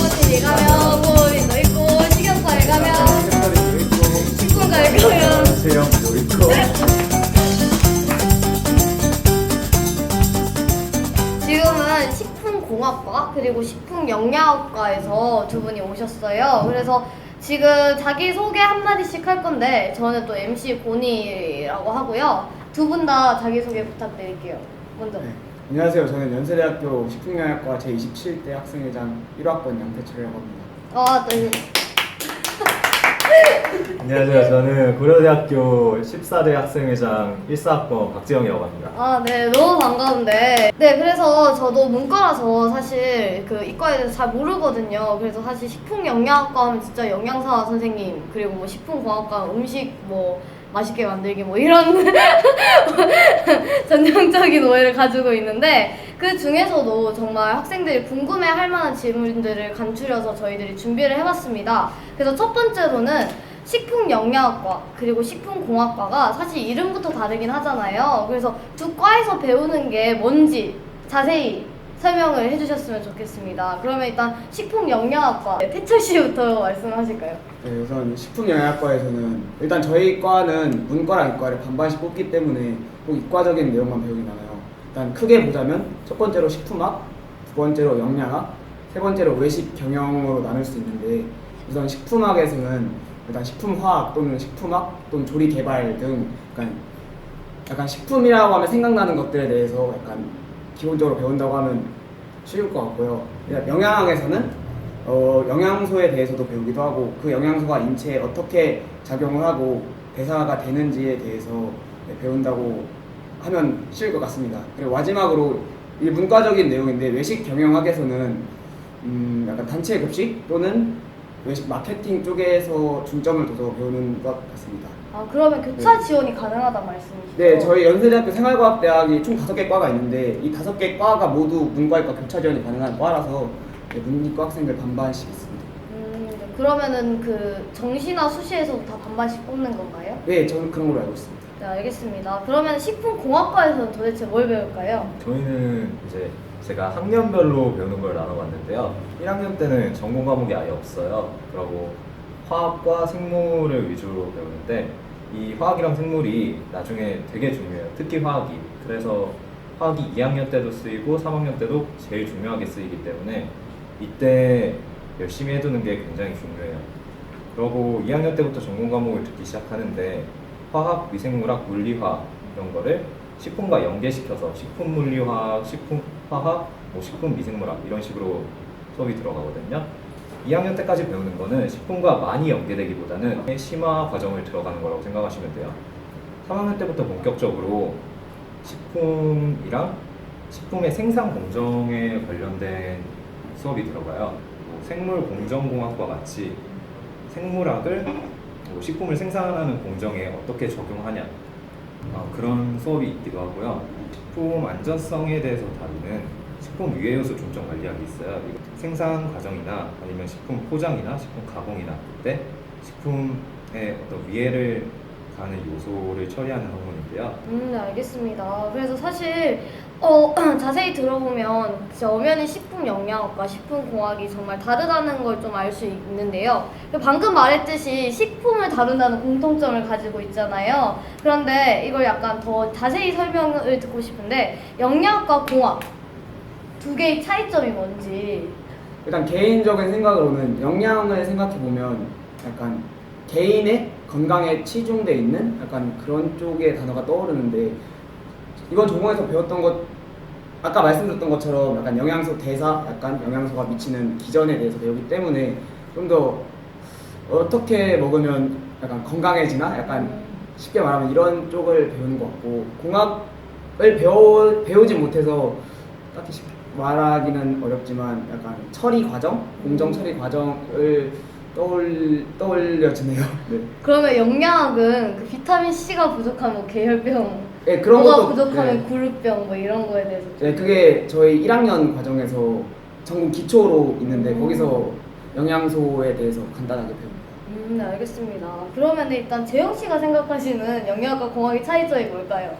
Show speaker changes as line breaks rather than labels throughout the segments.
어린이 가면 보리도 있고 식용과에 가면 식품과에 가면
세영도 있고.
지금은 식품공학과 그리고 식품영양학과에서 두 분이 오셨어요. 그래서 지금 자기소개 한마디씩 할 건데 저는 또 MC 고니라고 하고요. 두 분 다 자기소개 부탁드릴게요. 먼저.
네. 안녕하세요. 저는 연세대학교 식품영양학과 제27대 학생회장 1학번 양태철이라고 합니다.
네.
안녕하세요. 저는 고려대학교 14대 학생회장 1사학번 박지영이라고 합니다.
네, 너무 반가운데. 네, 그래서 저도 문과라서 사실 그 이과에 대해서 잘 모르거든요. 그래서 사실 식품영양학과 하면 진짜 영양사 선생님, 그리고 뭐 식품공학과 음식 뭐 맛있게 만들기 뭐 이런 전형적인 오해를 가지고 있는데 그 중에서도 정말 학생들이 궁금해할 만한 질문들을 간추려서 저희들이 준비를 해봤습니다. 그래서 첫 번째로는 식품영양학과 그리고 식품공학과가 사실 이름부터 다르긴 하잖아요. 그래서 두 과에서 배우는 게 뭔지 자세히 설명을 해주셨으면 좋겠습니다. 그러면 일단 식품영양학과 태철 씨부터 말씀하실까요?
네, 우선 식품영양학과에서는 일단 저희 과는 문과랑 이과를 반반씩 뽑기 때문에 꼭 이과적인 내용만 배우긴 하나요. 일단 크게 보자면 첫 번째로 식품학, 두 번째로 영양학, 세 번째로 외식 경영으로 나눌 수 있는데 우선 식품학에서는 일단 식품화학 또는 식품학 또는 조리 개발 등 약간 식품이라고 하면 생각나는 것들에 대해서 약간 기본적으로 배운다고 하면 쉬울 것 같고요. 영양학에서는 영양소에 대해서도 배우기도 하고 그 영양소가 인체에 어떻게 작용을 하고 대사가 되는지에 대해서 배운다고 하면 쉬울 것 같습니다. 그리고 마지막으로 이 문과적인 내용인데 외식 경영학에서는 약간 단체 급식 또는 외식 마케팅 쪽에서 중점을 둬서 배우는 것 같습니다.
그러면 교차 지원이 가능하단 말씀이시죠?
네, 저희 연세대학교 생활과학대학이 총 5개 과가 있는데 이 5개 과가 모두 문과이과 교차 지원이 가능한 과라서 문이과 학생들 반반씩 있습니다.
네. 그러면은 그 정시나 수시에서도 다 반반씩 뽑는 건가요?
네, 저는 그런 걸로 알고 있습니다.
네, 알겠습니다. 그러면 식품공학과에서는 도대체 뭘 배울까요?
저희는 이제 제가 학년별로 배우는 걸 나눠봤는데요. 1학년 때는 전공 과목이 아예 없어요. 그리고 화학과 생물을 위주로 배우는데 이 화학이랑 생물이 나중에 되게 중요해요. 특히 화학이. 그래서 화학이 2학년 때도 쓰이고 3학년 때도 제일 중요하게 쓰이기 때문에 이때 열심히 해두는 게 굉장히 중요해요. 그리고 2학년 때부터 전공 과목을 듣기 시작하는데 화학, 위생물학, 물리화학 이런 거를 식품과 연계시켜서 식품물리화학, 식품화학, 뭐 식품미생물학 이런 식으로 수업이 들어가거든요. 2학년 때까지 배우는 거는 식품과 많이 연계되기보다는 심화 과정을 들어가는 거라고 생각하시면 돼요. 3학년 때부터 본격적으로 식품이랑 식품의 생산 공정에 관련된 수업이 들어가요. 뭐 생물 공정공학과 같이 생물학을 뭐 식품을 생산하는 공정에 어떻게 적용하냐 그런 수업이 있기도 하고요. 식품 안전성에 대해서 다루는 식품 위해 요소 중점 관리학이 있어요. 생산 과정이나 아니면 식품 포장이나 식품 가공이나 그때 식품의 어떤 위해를 가는 요소를 처리하는 학문인데요.
네, 알겠습니다. 그래서 사실 자세히 들어보면 진짜 엄연히 식품영양학과 식품공학이 정말 다르다는 걸 좀 알 수 있는데요. 방금 말했듯이 식품을 다룬다는 공통점을 가지고 있잖아요. 그런데 이걸 약간 더 자세히 설명을 듣고 싶은데 영양학과 공학 두 개의 차이점이 뭔지.
일단 개인적인 생각으로는 영양을 생각해보면 약간 개인의 건강에 치중돼 있는 약간 그런 쪽의 단어가 떠오르는데 이번 전공에서 배웠던 것 아까 말씀드렸던 것처럼 약간 영양소 대사, 약간 영양소가 미치는 기전에 대해서 배우기 때문에 좀 더 어떻게 먹으면 약간 건강해지나 약간 쉽게 말하면 이런 쪽을 배우는 것 같고 공학을 배우지 못해서 딱히 말하기는 어렵지만 약간 처리 과정, 공정 처리 과정을 떠올려지네요. 네.
그러면 영양학은 그 비타민 C가 부족하면 뭐 계열병,
네, 그런
뭐가
것도
부족하면
네.
구루병 뭐 이런 거에 대해서.
네, 그게 저희 1학년 과정에서 전공 기초로 있는데 거기서 영양소에 대해서 간단하게 배웁니다.
네, 알겠습니다. 그러면 일단 재영 씨가 생각하시는 영양학과 공학의 차이점이 뭘까요?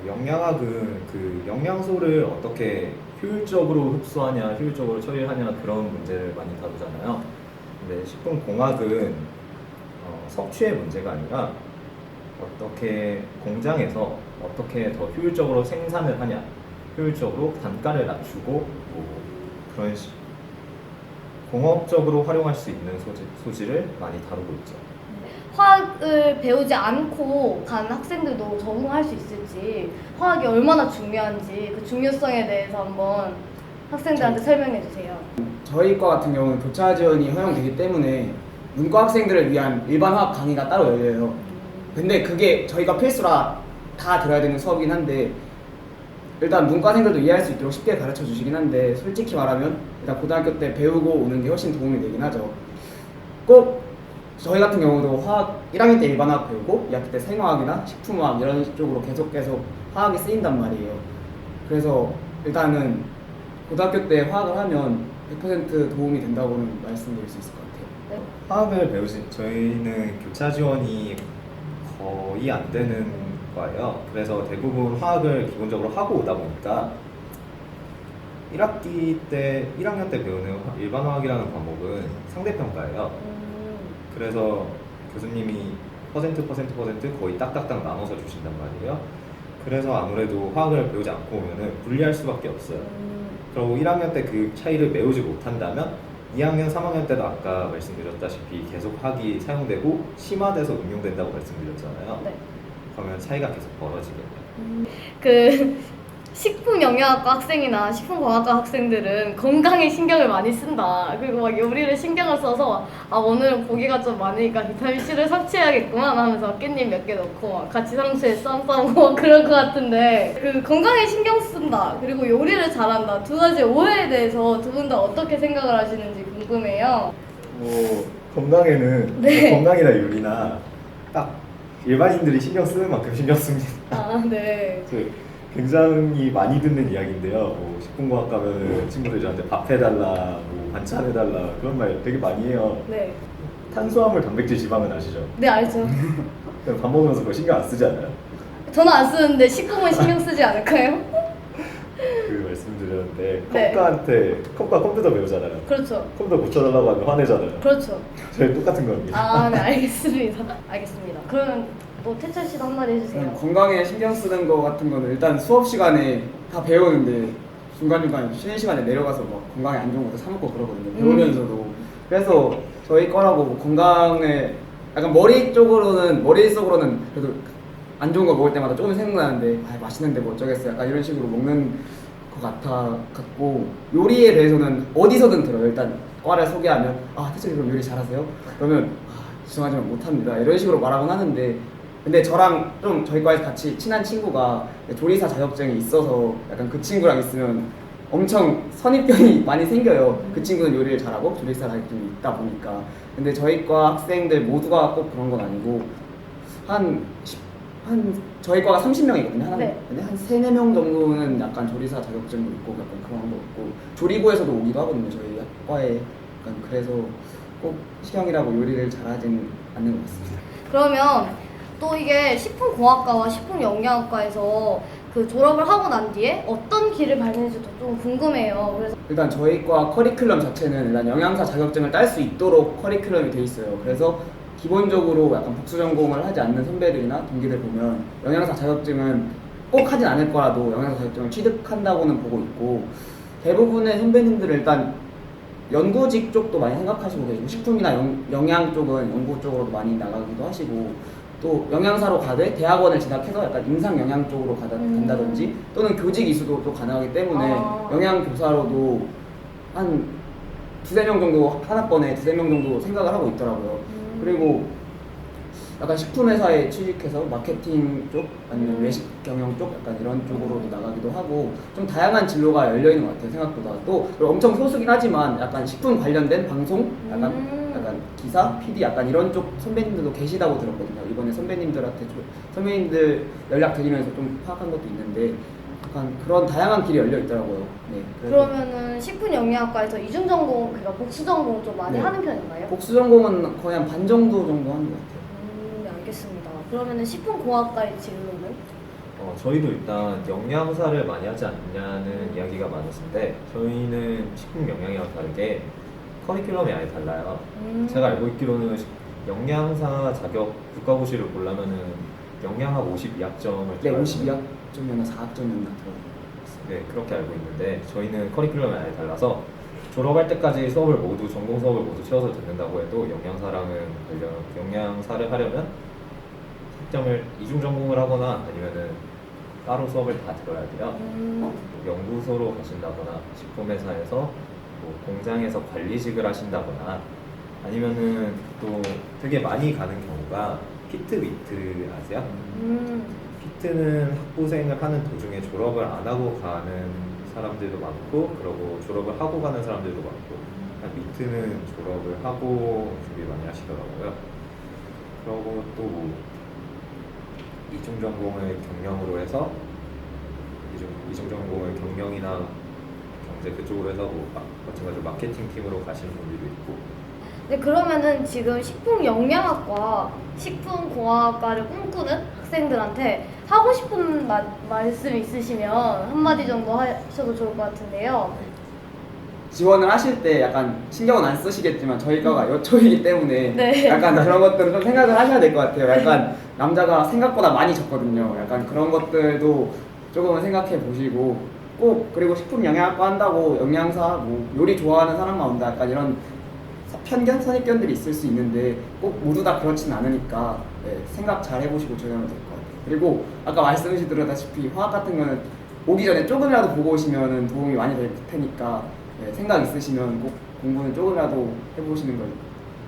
영양학은 그 영양소를 어떻게 효율적으로 흡수하냐, 효율적으로 처리하냐 그런 문제를 많이 다루잖아요. 근데 식품공학은 섭취의 문제가 아니라 어떻게 공장에서 어떻게 더 효율적으로 생산을 하냐, 효율적으로 단가를 낮추고 뭐 그런 공업적으로 활용할 수 있는 소지를 많이 다루고 있죠.
화학을 배우지 않고 간 학생들도 적응할 수 있을지, 화학이 얼마나 중요한지 그 중요성에 대해서 한번 학생들한테 설명해 주세요.
저희 과 같은 경우는 교차 지원이 허용되기 때문에 문과 학생들을 위한 일반 화학 강의가 따로 열려요. 근데 그게 저희가 필수라 다 들어야 되는 수업이긴 한데, 일단 문과생들도 이해할 수 있도록 쉽게 가르쳐 주시긴 한데, 솔직히 말하면 일단 고등학교 때 배우고 오는 게 훨씬 도움이 되긴 하죠. 꼭 저희 같은 경우도 화학 1학년 때 일반 화학 배우고 2학기 때 생화학이나 식품화학 이런 쪽으로 계속 화학이 쓰인단 말이에요. 그래서 일단은 고등학교 때 화학을 하면 100% 도움이 된다고는 말씀드릴 수 있을 것 같아요.
네.
화학을 저희는 교차 지원이 거의 안 되는 과예요. 그래서 대부분 화학을 기본적으로 하고 오다 보니까 1학기 때 1학년 때 배우는 일반 화학이라는 과목은 상대평가예요. 그래서 교수님이 퍼센트 거의 딱딱딱 나눠서 주신단 말이에요. 그래서 아무래도 화학을 배우지 않고 오면은 불리할 수밖에 없어요. 그리고 1학년 때 그 차이를 메우지 못한다면 2학년, 3학년 때도 아까 말씀드렸다시피 계속 화학이 사용되고 심화돼서 응용된다고 말씀드렸잖아요.
네.
그러면 차이가 계속 벌어지겠네요.
그 식품영양학과 학생이나 식품공학과 학생들은 건강에 신경을 많이 쓴다. 그리고 막 요리를 신경을 써서 아 오늘은 고기가 좀 많으니까 비타민 C를 섭취해야겠구만 하면서 깻잎 몇 개 넣고 막 같이 상추에 쌈 싸고 그럴 것 같은데, 그 건강에 신경 쓴다 그리고 요리를 잘한다 두 가지 오해에 대해서 두 분 다 어떻게 생각을 하시는지 궁금해요.
뭐 건강에는
네.
건강이나 요리나 딱 일반인들이 신경 쓰는 만큼 신경 씁니다.
아 네.
굉장히 많이 듣는 이야기인데요. 뭐 식품공학 가면은 친구들이 저한테 밥 해달라, 뭐 반찬 해달라 그런 말 되게 많이 해요.
네.
탄수화물, 단백질, 지방은 아시죠?
네 알죠.
그냥 밥 먹으면서 그거 신경 안 쓰지 않아요?
저는 안 쓰는데 식품은 신경 쓰지 않을까요?
그 말씀드렸는데
네.
컴과 컴퓨터 배우잖아요.
그렇죠.
컴퓨터 고쳐달라고 하면 화내잖아요.
그렇죠.
저희 똑같은 겁니다.
아, 네, 알겠습니다. 알겠습니다. 그러면 또 태철 씨도 한마디 해주세요.
건강에 신경 쓰는 거 같은 거는 일단 수업 시간에 다 배우는데 중간중간 쉬는 시간에 내려가서 막 건강에 안 좋은 것도 사 먹고 그러거든요. 배우면서도. 그래서 저희 거라고 뭐 건강에 약간 머릿속으로는 그래도 안 좋은 거 먹을 때마다 조금 생각나는데 아 맛있는데 뭐 어쩌겠어 약간 이런 식으로 먹는 것 같고, 요리에 대해서는 어디서든 들어요. 일단 과를 소개하면 아 태철이 그럼 요리 잘하세요? 그러면 아 죄송하지만 못합니다 이런 식으로 말하곤 하는데, 근데 저랑 좀 저희 과에서 같이 친한 친구가 조리사 자격증이 있어서 약간 그 친구랑 있으면 엄청 선입견이 많이 생겨요. 그 친구는 요리를 잘하고 조리사 자격증이 있다 보니까. 근데 저희 과 학생들 모두가 꼭 그런 건 아니고 저희 과가 30명이거든요.
네.
근데 한 3, 4명 정도는 약간 조리사 자격증도 있고 약간 그런 거 있고 조리부에서도 오기도 하거든요. 저희 과에. 약간 그래서 꼭 시경이라고 요리를 잘하지는 않는 것 같습니다.
그러면 또 이게 식품공학과와 식품영양학과에서 그 졸업을 하고 난 뒤에 어떤 길을 밟는지도 좀 궁금해요. 그래서
일단 저희 과 커리큘럼 자체는 일단 영양사 자격증을 딸 수 있도록 커리큘럼이 돼 있어요. 그래서 기본적으로 약간 복수 전공을 하지 않는 선배들이나 동기들 보면 영양사 자격증은 꼭 하진 않을 거라도 영양사 자격증을 취득한다고는 보고 있고, 대부분의 선배님들은 일단 연구직 쪽도 많이 생각하시고 계시고, 식품이나 영양 쪽은 연구 쪽으로도 많이 나가기도 하시고, 또 영양사로 가되 대학원을 진학해서 약간 임상 영양 쪽으로 간다든지 또는 교직 이수도 또 가능하기 때문에 영양 교사로도 한 두세 명 정도 한 학번에 두세 명 정도 생각을 하고 있더라고요. 그리고 약간 식품회사에 취직해서 마케팅 쪽 아니면 외식 경영 쪽 약간 이런 쪽으로도 나가기도 하고, 좀 다양한 진로가 열려 있는 것 같아요. 생각보다. 또 엄청 소수긴 하지만 약간 식품 관련된 방송 약간 기사, PD 약간 이런 쪽 선배님들도 계시다고 들었거든요. 이번에 선배님들 연락 드리면서 좀 파악한 것도 있는데 약간 그런 다양한 길이 열려 있더라고요. 네.
그러면은 식품영양학과에서 이중 전공, 그러니까 복수 전공 좀 많이
네.
하는 편인가요?
복수 전공은 거의 한 반 정도 하는 것 같아요.
네, 알겠습니다. 그러면은 식품공학과의 진로는?
저희도 일단 영양사를 많이 하지 않냐는 이야기가 많으신데 저희는 식품 영양이랑 다르게 커리큘럼이 아예 달라요. 제가 알고 있기로는 영양사 자격 국가고시를 보려면은 영양학 52학점을
네, 52학점이나 4학점이었나
네, 그렇게 알고 있는데 저희는 커리큘럼이 아예 달라서 졸업할 때까지 수업을 모두 전공 수업을 모두 채워서 듣는다고 해도 영양사를 하려면 학점을 이중 전공을 하거나 아니면은 따로 수업을 다 들어야 돼요. 연구소로 가신다거나 식품회사에서 뭐 공장에서 관리직을 하신다거나 아니면은 또 되게 많이 가는 경우가 피트 위트 아세요? 피트는 학부생을 하는 도중에 졸업을 안 하고 가는 사람들도 많고 그러고 졸업을 하고 가는 사람들도 많고 미트는 졸업을 하고 준비 많이 하시더라고요. 그러고 또 이중 전공을 경영으로 해서 이중 전공을 경영이나 경제 그쪽으로 해서 뭐 마찬가지로 마케팅 팀으로 가시는 분들도 있고.
네, 그러면은 지금 식품영양학과, 식품공학과를 꿈꾸는 학생들한테 하고 싶은 말씀 있으시면 한마디 정도 하셔도 좋을 것 같은데요.
지원을 하실 때 약간 신경은 안 쓰시겠지만 저희 과가 여초이기 때문에
네.
약간 그런 것들을 좀 생각을 하셔야 될 것 같아요. 약간 남자가 생각보다 많이 적거든요. 약간 그런 것들도 조금은 생각해 보시고 꼭 그리고 식품영양학과 한다고 영양사 뭐 요리 좋아하는 사람만 온다 약간 이런 편견, 선입견들이 있을 수 있는데 꼭 모두 다 그렇진 않으니까 네, 생각 잘 해보시고 조정하면 될 것 같아요. 그리고 아까 말씀드렸다시피 화학 같은 거는 오기 전에 조금이라도 보고 오시면 도움이 많이 될 테니까 네, 생각 있으시면 꼭 공부는 조금이라도 해보시는 걸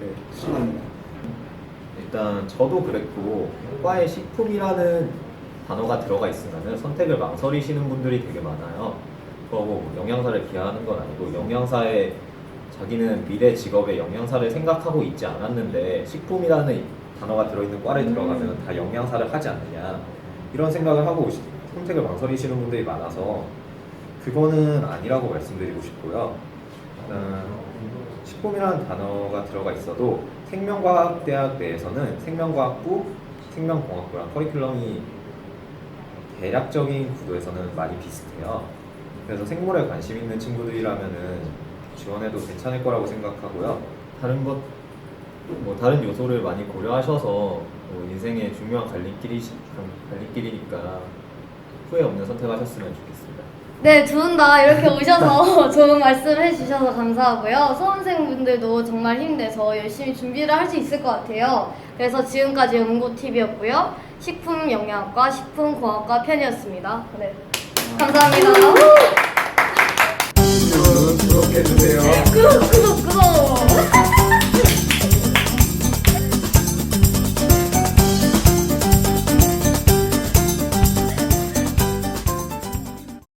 네, 추천합니다.
일단 저도 그랬고 과에 식품이라는 단어가 들어가 있으면 선택을 망설이시는 분들이 되게 많아요. 그러고 영양사를 비하하는 건 아니고 영양사에 자기는 미래 직업에 영양사를 생각하고 있지 않았는데 식품이라는 단어가 들어있는 과를 들어가면 다 영양사를 하지 않느냐 이런 생각을 하고 선택을 망설이시는 분들이 많아서 그거는 아니라고 말씀드리고 싶고요. 식품이라는 단어가 들어가 있어도 생명과학대학 내에서는 생명과학부, 생명공학부랑 커리큘럼이 대략적인 구도에서는 많이 비슷해요. 그래서 생물에 관심 있는 친구들이라면은 지원해도 괜찮을 거라고 생각하고요. 다른 요소를 많이 고려하셔서 뭐 인생의 중요한 갈림길이니까 후회 없는 선택하셨으면 좋겠습니다.
네, 두 분 다 이렇게 오셔서 좋은 말씀 해주셔서 감사하고요. 수험생분들도 정말 힘내서 열심히 준비를 할 수 있을 것 같아요. 그래서 지금까지 연구TV였고요. 식품영양학과, 식품공학과 편이었습니다. 네, 감사합니다.
구독해주세요.
구독!